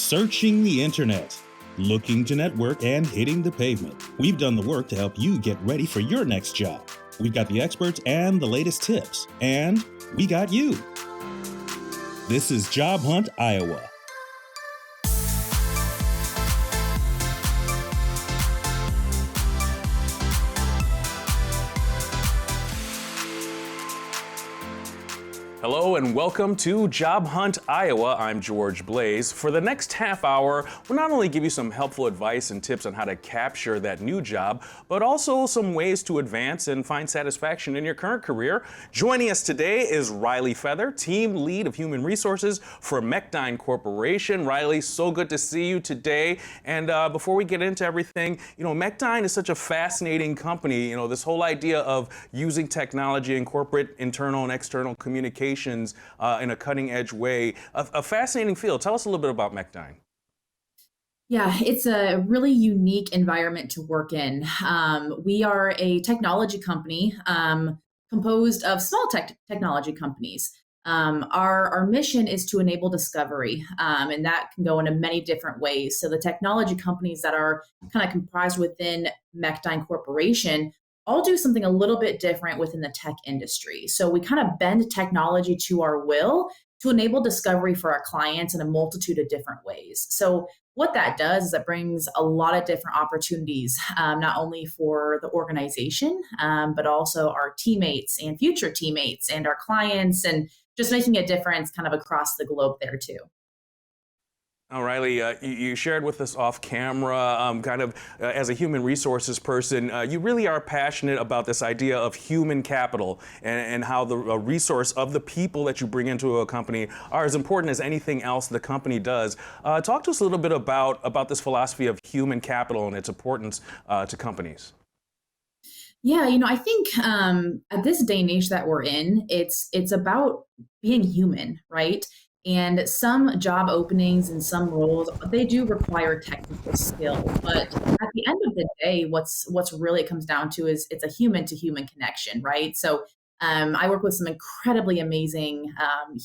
Searching the internet, looking to network, and hitting the pavement. We've done the work to help you get ready for your next job. We've got the experts and the latest tips, and we got you. This is Job Hunt Iowa. Hello and welcome to Job Hunt Iowa. I'm George Blaze. For the next half hour, we'll not only give you some helpful advice and tips on how to capture that new job, but also some ways to advance and find satisfaction in your current career. Joining us today is Ryleigh Feather, Team Lead of Human Resources for Mechdyne Corporation. Ryleigh, so good to see you today. And before we get into everything, Mechdyne is such a fascinating company. This whole idea of using technology in corporate internal and external communication in a cutting-edge way. A fascinating field. Tell us a little bit about Mechdyne. Yeah, it's a really unique environment to work in. We are a technology company composed of small technology companies. Our mission is to enable discovery, and that can go into many different ways. So the technology companies that are kind of comprised within Mechdyne Corporation all do something a little bit different within the tech industry. So we kind of bend technology to our will to enable discovery for our clients in a multitude of different ways. So what that does is it brings a lot of different opportunities, not only for the organization, but also our teammates and future teammates and our clients, and just making a difference kind of across the globe there too. Oh, Ryleigh, you shared with us off camera, as a human resources person, you really are passionate about this idea of human capital and how the resource of the people that you bring into a company are as important as anything else the company does. Talk to us a little bit about this philosophy of human capital and its importance to companies. Yeah, I think at this day and age that we're in, it's about being human, right? And some job openings and some roles, they do require technical skill. But at the end of the day, what's really it comes down to is it's a human to human connection, right? So I work with some incredibly amazing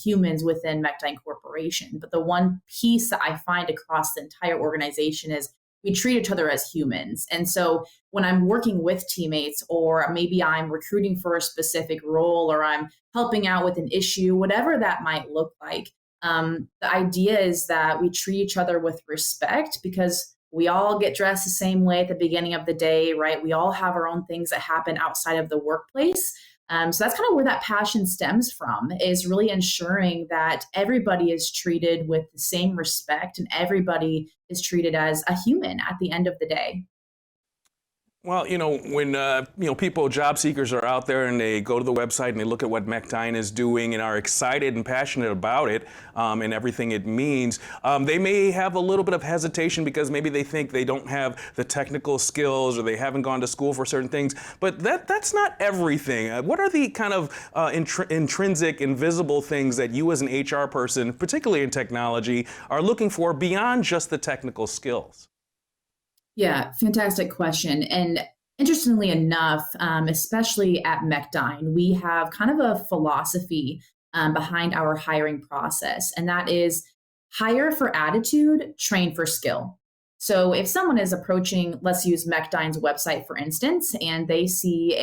humans within Mechdyne Corporation. But the one piece that I find across the entire organization is we treat each other as humans. And so when I'm working with teammates, or maybe I'm recruiting for a specific role, or I'm helping out with an issue, whatever that might look like, the idea is that we treat each other with respect, because we all get dressed the same way at the beginning of the day, right? We all have our own things that happen outside of the workplace. So that's kind of where that passion stems from, is really ensuring that everybody is treated with the same respect and everybody is treated as a human at the end of the day. Well, when job seekers are out there and they go to the website and they look at what Mechdyne is doing and are excited and passionate about it and everything it means, they may have a little bit of hesitation because maybe they think they don't have the technical skills or they haven't gone to school for certain things. But that's not everything. What are the kind of intrinsic, invisible things that you as an HR person, particularly in technology, are looking for beyond just the technical skills? Yeah, fantastic question. And interestingly enough, especially at Mechdyne, we have kind of a philosophy behind our hiring process, and that is hire for attitude, train for skill. So if someone is approaching, let's use Mechdyne's website, for instance, and they see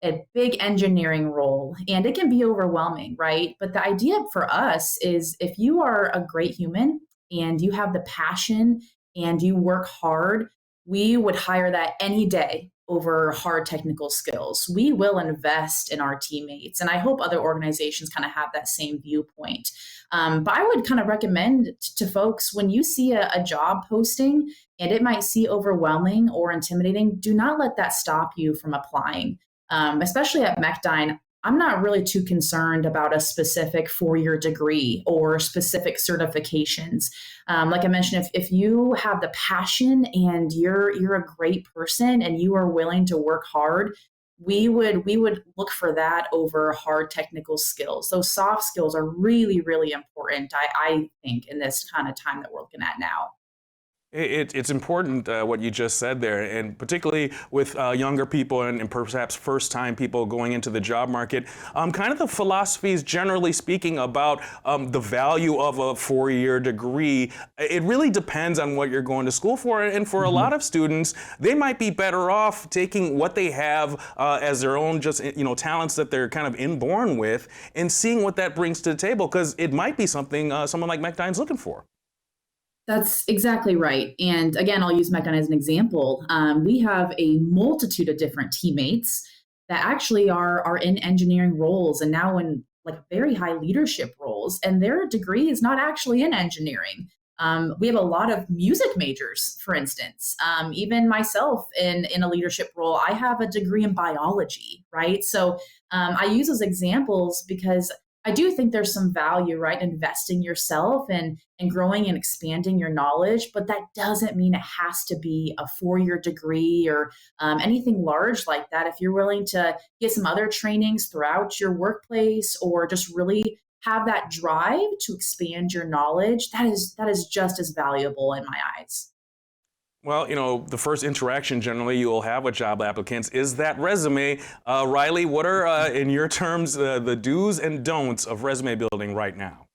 a big engineering role, and it can be overwhelming, right? But the idea for us is if you are a great human and you have the passion and you work hard, we would hire that any day over hard technical skills. We will invest in our teammates. And I hope other organizations kind of have that same viewpoint. But I would kind of recommend to folks, when you see a job posting and it might seem overwhelming or intimidating, do not let that stop you from applying. Especially at Mechdyne, I'm not really too concerned about a specific four-year degree or specific certifications. Like I mentioned, if you have the passion and you're a great person and you are willing to work hard, we would look for that over hard technical skills. Those soft skills are really, really important, I think, in this kind of time that we're looking at now. It's important what you just said there, and particularly with younger people and perhaps first-time people going into the job market. Kind of the philosophies, generally speaking, about the value of a four-year degree. It really depends on what you're going to school for, and for a lot of students, they might be better off taking what they have as their own, just talents that they're kind of inborn with, and seeing what that brings to the table, because it might be something someone like McDine's looking for. That's exactly right. And again, I'll use Mecca as an example. We have a multitude of different teammates that actually are in engineering roles and now in like very high leadership roles, and their degree is not actually in engineering. We have a lot of music majors, for instance. Even myself in a leadership role, I have a degree in biology, right? So I use those examples because I do think there's some value, right? Investing yourself and growing and expanding your knowledge, but that doesn't mean it has to be a four-year degree or anything large like that. If you're willing to get some other trainings throughout your workplace or just really have that drive to expand your knowledge, that is just as valuable in my eyes. Well, the first interaction generally you'll have with job applicants is that resume. Ryleigh, what are, in your terms, the do's and don'ts of resume building right now?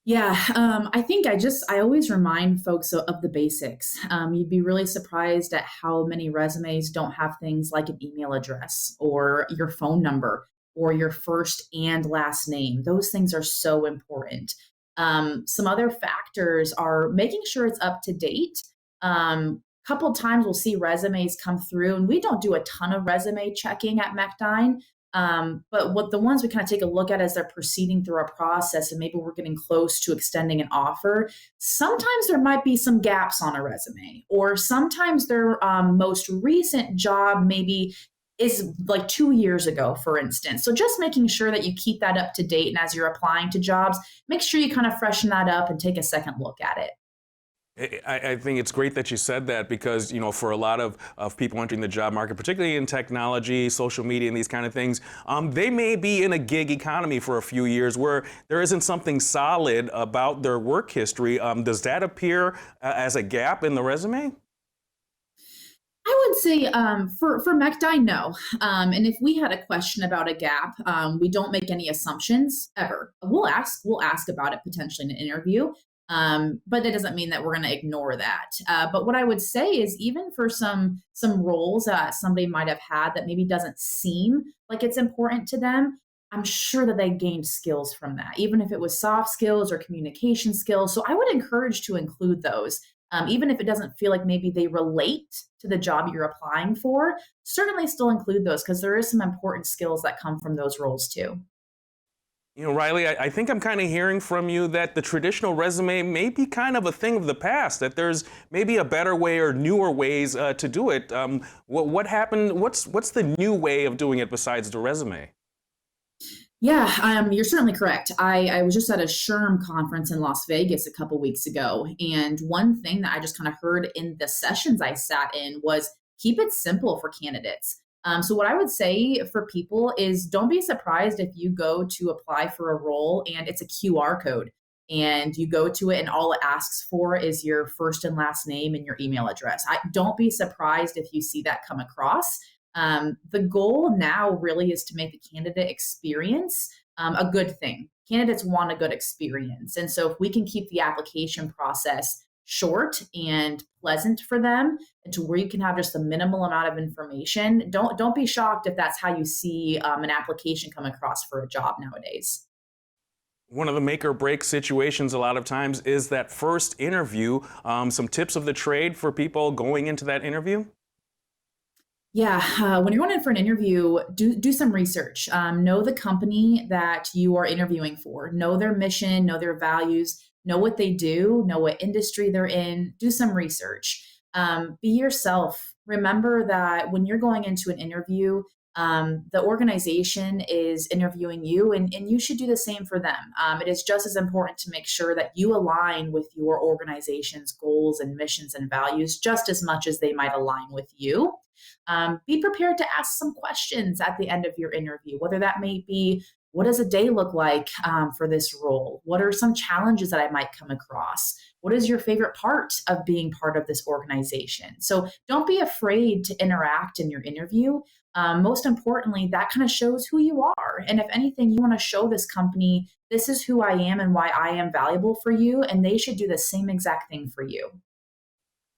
Yeah, I think I always remind folks of the basics. You'd be really surprised at how many resumes don't have things like an email address or your phone number or your first and last name. Those things are so important. Some other factors are making sure it's up to date. Couple times we'll see resumes come through, and we don't do a ton of resume checking at MacDine. But what the ones we kind of take a look at as they're proceeding through our process and maybe we're getting close to extending an offer, sometimes there might be some gaps on a resume, or sometimes their most recent job maybe is like 2 years ago, for instance. So just making sure that you keep that up to date. And as you're applying to jobs, make sure you kind of freshen that up and take a second look at it. I think it's great that you said that because, for a lot of people entering the job market, particularly in technology, social media, and these kind of things, they may be in a gig economy for a few years where there isn't something solid about their work history. Does that appear as a gap in the resume? I would say for MacDine, no. And if we had a question about a gap, we don't make any assumptions ever. We'll ask about it potentially in an interview, but that doesn't mean that we're going to ignore that. But what I would say is, even for some roles that somebody might have had that maybe doesn't seem like it's important to them, I'm sure that they gained skills from that, even if it was soft skills or communication skills. So I would encourage to include those. Even if it doesn't feel like maybe they relate to the job you're applying for, certainly still include those because there is some important skills that come from those roles too. Ryleigh, I think I'm kind of hearing from you that the traditional resume may be kind of a thing of the past, that there's maybe a better way or newer ways to do it. What happened? What's the new way of doing it besides the resume? Yeah, you're certainly correct. I was just at a SHRM conference in Las Vegas a couple weeks ago, and one thing that I just kind of heard in the sessions I sat in was keep it simple for candidates. So what I would say for people is don't be surprised if you go to apply for a role and it's a QR code and you go to it and all it asks for is your first and last name and your email address. Don't be surprised if you see that come across. The goal now really is to make the candidate experience a good thing. Candidates want a good experience. And so if we can keep the application process short and pleasant for them and to where you can have just a minimal amount of information, don't be shocked if that's how you see an application come across for a job nowadays. One of the make or break situations a lot of times is that first interview. Some tips of the trade for people going into that interview? Yeah, when you're going in for an interview, do some research. Know the company that you are interviewing for. Know their mission. Know their values. Know what they do. Know what industry they're in. Do some research. Be yourself. Remember that when you're going into an interview, the organization is interviewing you, and you should do the same for them. It is just as important to make sure that you align with your organization's goals and missions and values just as much as they might align with you. Be prepared to ask some questions at the end of your interview, whether that may be what does a day look like for this role? What are some challenges that I might come across? What is your favorite part of being part of this organization? So don't be afraid to interact in your interview. Most importantly, that kind of shows who you are. And if anything, you want to show this company, this is who I am and why I am valuable for you. And they should do the same exact thing for you.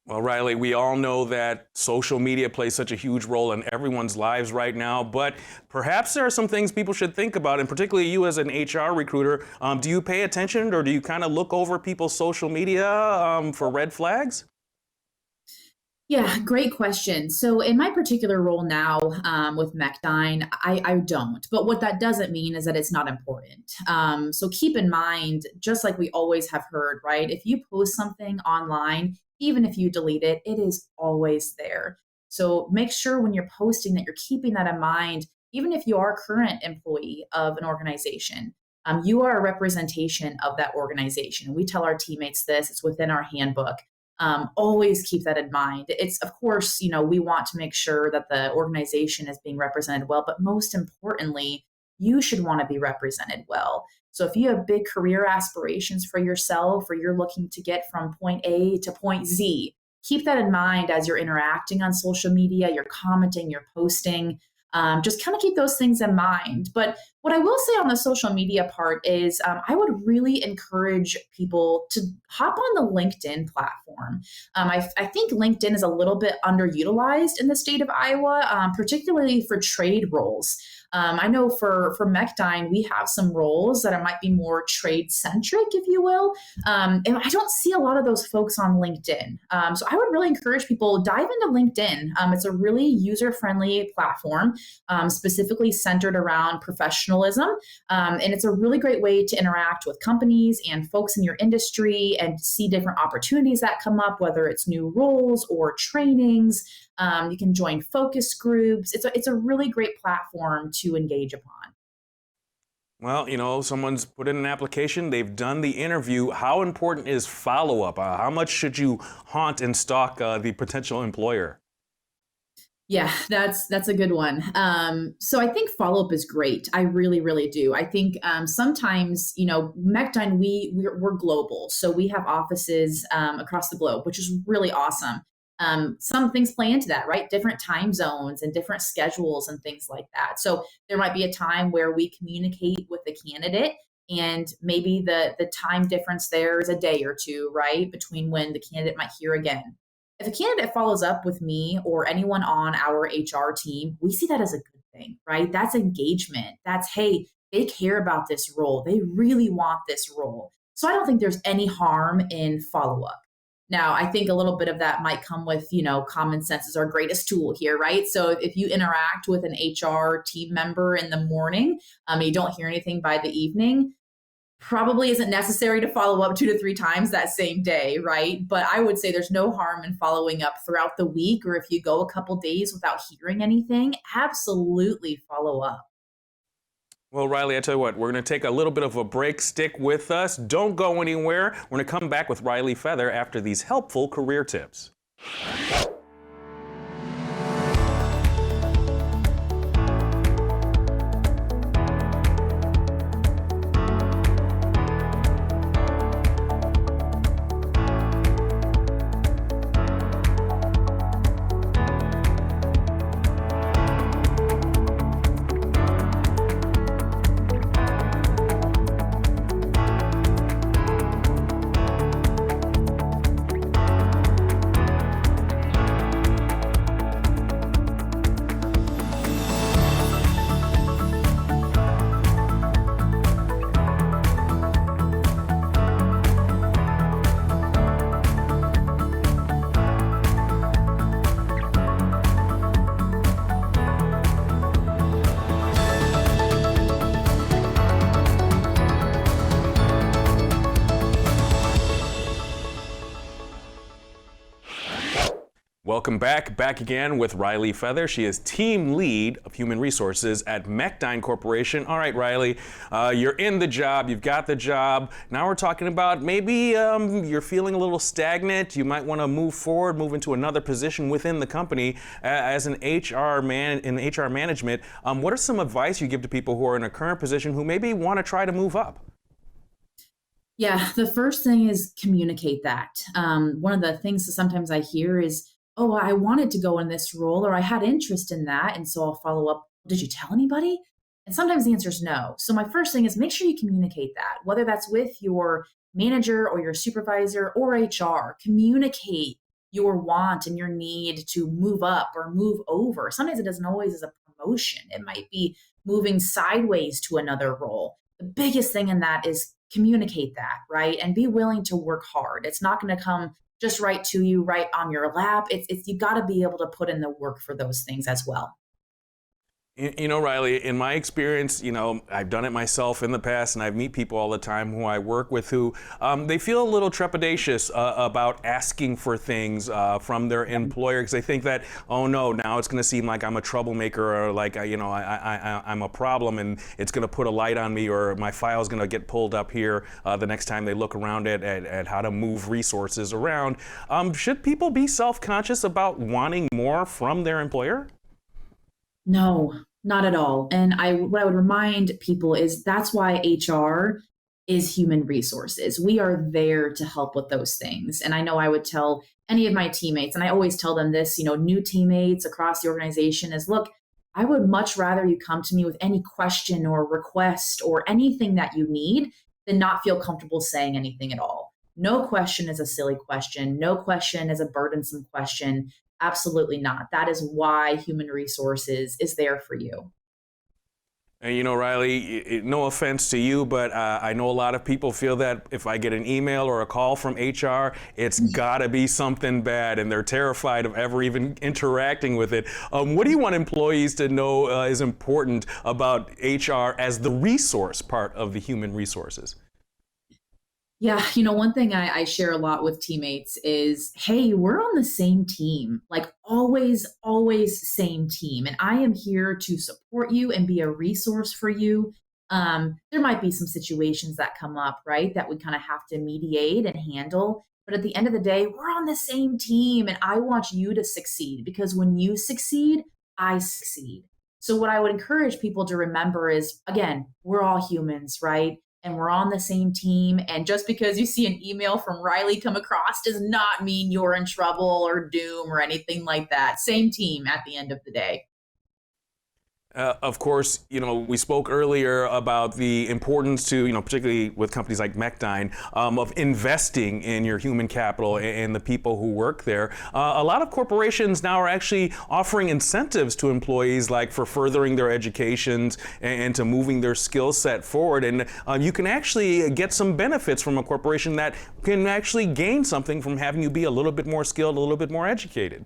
Well, Ryleigh, we all know that social media plays such a huge role in everyone's lives right now, but perhaps there are some things people should think about, and particularly you as an HR recruiter. Do you pay attention, or do you kind of look over people's social media for red flags? Yeah, great question. So, in my particular role now with Mecdyne, I don't. But what that doesn't mean is that it's not important. So, keep in mind, just like we always have heard, right? If you post something online, even if you delete it, it is always there. So, make sure when you're posting that you're keeping that in mind, even if you are a current employee of an organization. You are a representation of that organization. And we tell our teammates this, it's within our handbook. Always keep that in mind. It's, of course, we want to make sure that the organization is being represented well, but most importantly, you should want to be represented well. So if you have big career aspirations for yourself, or you're looking to get from point A to point Z, keep that in mind as you're interacting on social media, you're commenting, you're posting. Just kind of keep those things in mind. But what I will say on the social media part is I would really encourage people to hop on the LinkedIn platform. I think LinkedIn is a little bit underutilized in the state of Iowa, particularly for trade roles. I know for Mecdyne, we have some roles that might be more trade centric, if you will. And I don't see a lot of those folks on LinkedIn. So I would really encourage people dive into LinkedIn. It's a really user friendly platform, specifically centered around professionalism. And it's a really great way to interact with companies and folks in your industry and see different opportunities that come up, whether it's new roles or trainings. You can join focus groups. It's a really great platform to engage upon. Well, someone's put in an application, they've done the interview. How important is follow-up? How much should you haunt and stalk the potential employer? Yeah, that's a good one. So I think follow-up is great. I really, really do. I think sometimes, Mecdyne, we're global. So we have offices across the globe, which is really awesome. Some things play into that, right? Different time zones and different schedules and things like that. So there might be a time where we communicate with the candidate, and maybe the time difference there is a day or two, right? Between when the candidate might hear again. If a candidate follows up with me or anyone on our HR team, we see that as a good thing, right? That's engagement. That's, hey, they care about this role. They really want this role. So I don't think there's any harm in follow up. Now, I think a little bit of that might come with, common sense is our greatest tool here, right? So if you interact with an HR team member in the morning, and you don't hear anything by the evening, probably isn't necessary to follow up 2 to 3 times that same day, right? But I would say there's no harm in following up throughout the week, or if you go a couple days without hearing anything, absolutely follow up. Well, Ryleigh, I tell you what, we're going to take a little bit of a break. Stick with us. Don't go anywhere. We're going to come back with Ryleigh Feather after these helpful career tips. Welcome back again with Ryleigh Feather. She is team lead of human resources at McDine Corporation. All right, Ryleigh, you're in the job, you've got the job. Now we're talking about maybe you're feeling a little stagnant. You might want to move forward, move into another position within the company as an HR man in HR management. What are some advice you give to people who are in a current position who maybe want to try to move up? Yeah, the first thing is communicate that. One of the things that sometimes I hear is, oh, I wanted to go in this role or I had interest in that. And so I'll follow up. Did you tell anybody? And sometimes the answer is no. So my first thing is make sure you communicate that, whether that's with your manager or your supervisor or HR. Communicate your want and your need to move up or move over. Sometimes it doesn't always is a promotion. It might be moving sideways to another role. The biggest thing in that is communicate that, right? And be willing to work hard. It's not going to come just right to you, right on your lap. It's you got to be able to put in the work for those things as well. Ryleigh, in my experience, I've done it myself in the past, and I meet people all the time who I work with who they feel a little trepidatious about asking for things from their employer because they think that, oh no, now it's going to seem like I'm a troublemaker or like, I'm a problem and it's going to put a light on me or my file is going to get pulled up here the next time they look around at how to move resources around. Should people be self-conscious about wanting more from their employer? No, not at all. And what I would remind people is that's why HR is human resources. We are there to help with those things. And I know I would tell any of my teammates, and I always tell them this, new teammates across the organization is look, I would much rather you come to me with any question or request or anything that you need than not feel comfortable saying anything at all. No question is a silly question. No question is a burdensome question. Absolutely not. That is why human resources is there for you. And Ryleigh, no offense to you, but I know a lot of people feel that if I get an email or a call from HR, it's got to be something bad, and they're terrified of ever even interacting with it. What do you want employees to know is important about HR as the resource part of the human resources? Yeah, one thing I share a lot with teammates is, hey, we're on the same team, like always, always same team. And I am here to support you and be a resource for you. There might be some situations that come up, right, that we kind of have to mediate and handle. But at the end of the day, we're on the same team and I want you to succeed because when you succeed, I succeed. So what I would encourage people to remember is, again, we're all humans, right? And we're on the same team. And just because you see an email from Ryleigh come across does not mean you're in trouble or doom or anything like that. Same team at the end of the day. Of course, we spoke earlier about the importance to, particularly with companies like McDine, of investing in your human capital and the people who work there. A lot of corporations now are actually offering incentives to employees, like for furthering their educations and to moving their skill set forward. And you can actually get some benefits from a corporation that can actually gain something from having you be a little bit more skilled, a little bit more educated.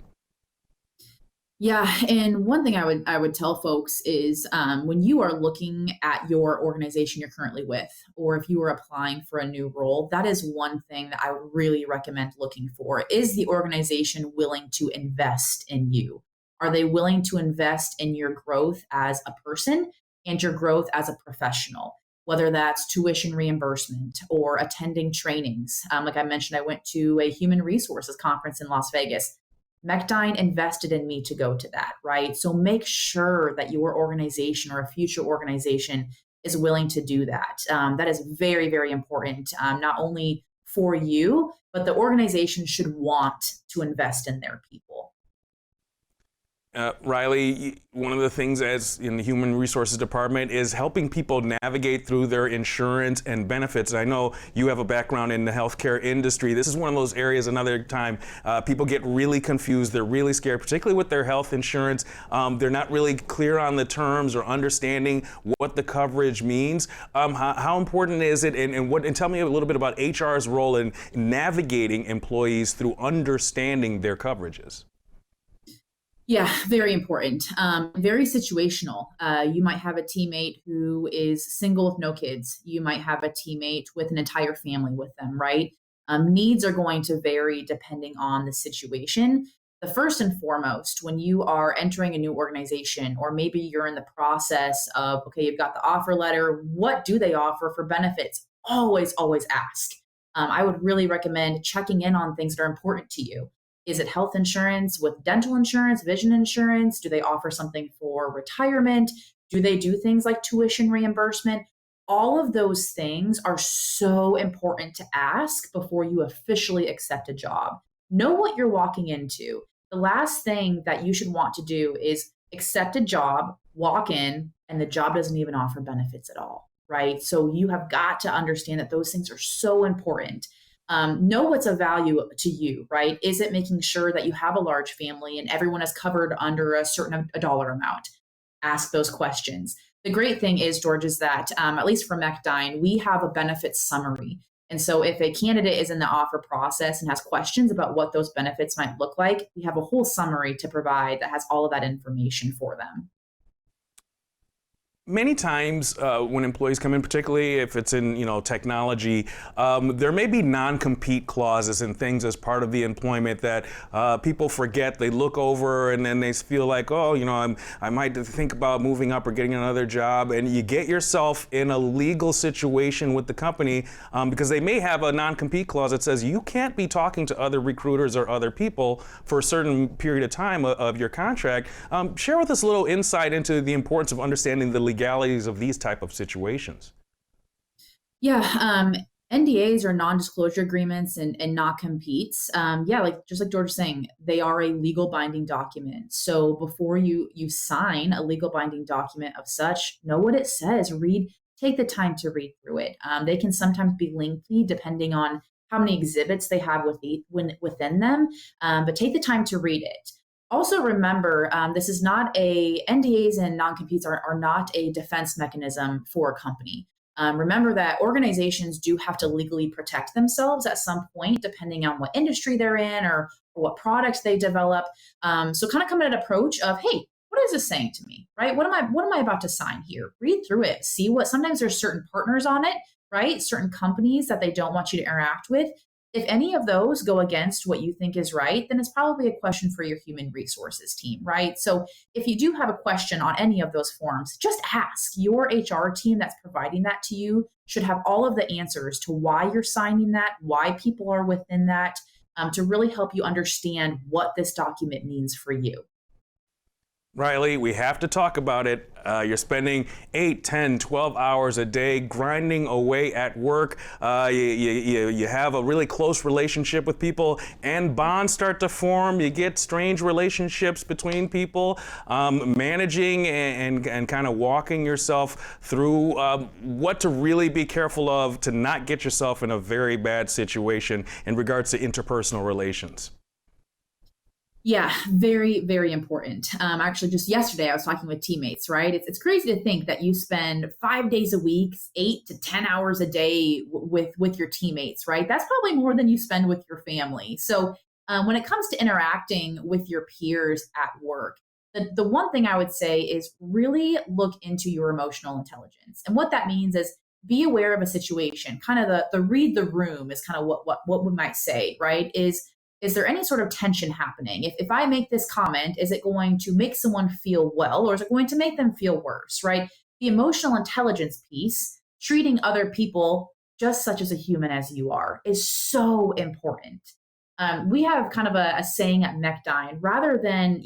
Yeah, and one thing I would tell folks is when you are looking at your organization you're currently with, or if you are applying for a new role, that is one thing that I would really recommend looking for. Is the organization willing to invest in you? Are they willing to invest in your growth as a person and your growth as a professional? Whether that's tuition reimbursement or attending trainings. Like I mentioned, I went to a human resources conference in Las Vegas. McDine invested in me to go to that, right? So make sure that your organization or a future organization is willing to do that. That is very, very important, not only for you, but the organization should want to invest in their people. Ryleigh, one of the things as in the Human Resources Department is helping people navigate through their insurance and benefits. I know you have a background in the healthcare industry. This is one of those areas, another time, people get really confused. They're really scared, particularly with their health insurance. They're not really clear on the terms or understanding what the coverage means. How important is it? And tell me a little bit about HR's role in navigating employees through understanding their coverages. Yeah, very important. Very situational. You might have a teammate who is single with no kids. You might have a teammate with an entire family with them, right? Needs are going to vary depending on the situation. the first and foremost, when you are entering a new organization, or maybe you're in the process of, okay, you've got the offer letter, what do they offer for benefits? Always, always ask. I would really recommend checking in on things that are important to you. Is it health insurance with dental insurance, vision insurance? Do they offer something for retirement? Do they do things like tuition reimbursement? All of those things are so important to ask before you officially accept a job. Know what you're walking into. The last thing that you should want to do is accept a job, walk in, and the job doesn't even offer benefits at all, right? So you have got to understand that those things are so important. Know what's of value to you, right? Is it making sure that you have a large family and everyone is covered under a dollar amount? Ask those questions. The great thing is, George, is that at least for MechDyne, we have a benefits summary. And so if a candidate is in the offer process and has questions about what those benefits might look like, we have a whole summary to provide that has all of that information for them. Many times when employees come in, particularly if it's in technology, there may be non-compete clauses and things as part of the employment that people forget. They look over and then they feel like, oh, I might think about moving up or getting another job, and you get yourself in a legal situation with the company because they may have a non-compete clause that says you can't be talking to other recruiters or other people for a certain period of time of your contract. Share with us a little insight into the importance of understanding the legalities of these type of situations. Yeah, NDAs or non-disclosure agreements and not competes. Just like George was saying, they are a legal binding document. So before you sign a legal binding document of such, know what it says. Take the time to read through it. They can sometimes be lengthy depending on how many exhibits they have within them, but take the time to read it. Also remember, this is not NDAs and non-competes are not a defense mechanism for a company. Remember that organizations do have to legally protect themselves at some point, depending on what industry they're in or what products they develop. So kind of come at an approach of, hey, what is this saying to me, right? What am I about to sign here? Read through it, see sometimes there's certain partners on it, right? Certain companies that they don't want you to interact with. If any of those go against what you think is right, then it's probably a question for your human resources team, right? So if you do have a question on any of those forms, just ask. Your HR team that's providing that to you should have all of the answers to why you're signing that, why people are within that, to really help you understand what this document means for you. Ryleigh, we have to talk about it. You're spending 8, 10, 12 hours a day grinding away at work. You have a really close relationship with people and bonds start to form. You get strange relationships between people. Managing and kind of walking yourself through what to really be careful of to not get yourself in a very bad situation in regards to interpersonal relations. Yeah, very, very important. Actually, just yesterday, I was talking with teammates, right? It's crazy to think that you spend 5 days a week, 8 to 10 hours a day with your teammates, right? That's probably more than you spend with your family. So when it comes to interacting with your peers at work, the one thing I would say is really look into your emotional intelligence. And what that means is be aware of a situation, kind of the read the room is kind of what we might say, right? Is there any sort of tension happening? If I make this comment, is it going to make someone feel well or is it going to make them feel worse, right? The emotional intelligence piece, treating other people just such as a human as you are, is so important. We have kind of a saying at MechDyne, rather than,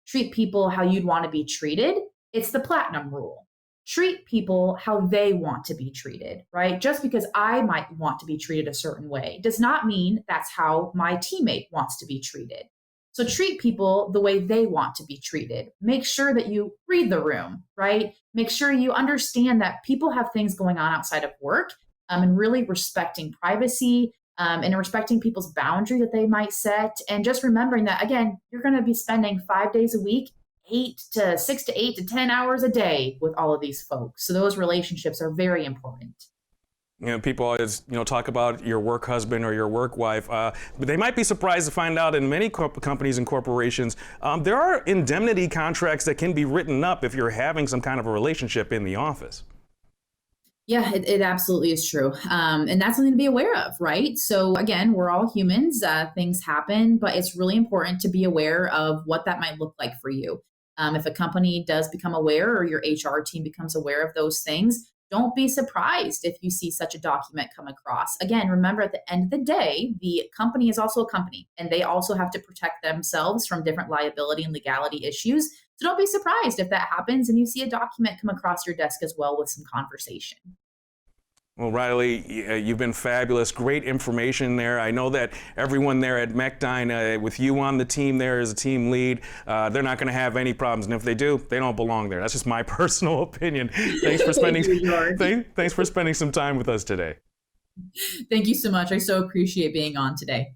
treat people how you'd want to be treated, it's the platinum rule. Treat people how they want to be treated, right? Just because I might want to be treated a certain way does not mean that's how my teammate wants to be treated. So treat people the way they want to be treated. Make sure that you read the room, right? Make sure you understand that people have things going on outside of work, and really respecting privacy, and respecting people's boundary that they might set. And just remembering that, again, you're going to be spending 5 days a week, 6 to 8 to 10 hours a day with all of these folks. So those relationships are very important. People always, talk about your work husband or your work wife, but they might be surprised to find out in many companies and corporations, there are indemnity contracts that can be written up if you're having some kind of a relationship in the office. Yeah, it absolutely is true. And that's something to be aware of, right? So, again, we're all humans, things happen, but it's really important to be aware of what that might look like for you. If a company does become aware or your HR team becomes aware of those things, don't be surprised if you see such a document come across. Again, remember at the end of the day, the company is also a company and they also have to protect themselves from different liability and legality issues. So don't be surprised if that happens and you see a document come across your desk as well with some conversation. Well, Ryleigh, you've been fabulous. Great information there. I know that everyone there at Mechdyne, with you on the team there as a team lead, they're not going to have any problems. And if they do, they don't belong there. That's just my personal opinion. Thanks for spending thanks for spending some time with us today. Thank you so much. I so appreciate being on today.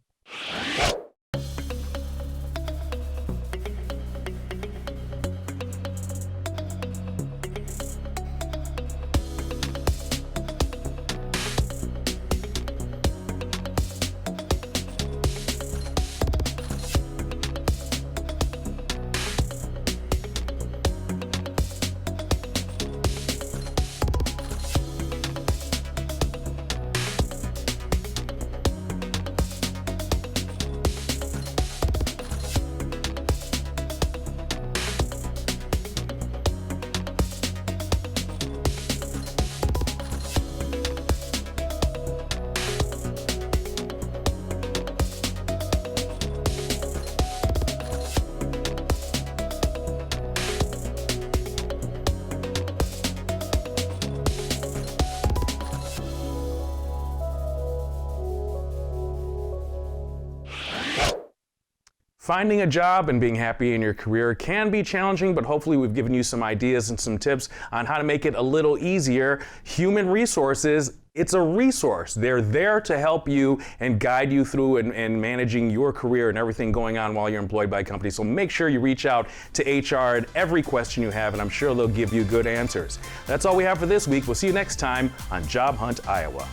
Finding a job and being happy in your career can be challenging, but hopefully we've given you some ideas and some tips on how to make it a little easier. Human resources, it's a resource. They're there to help you and guide you through and managing your career and everything going on while you're employed by a company. So make sure you reach out to HR at every question you have, and I'm sure they'll give you good answers. That's all we have for this week. We'll see you next time on Job Hunt Iowa.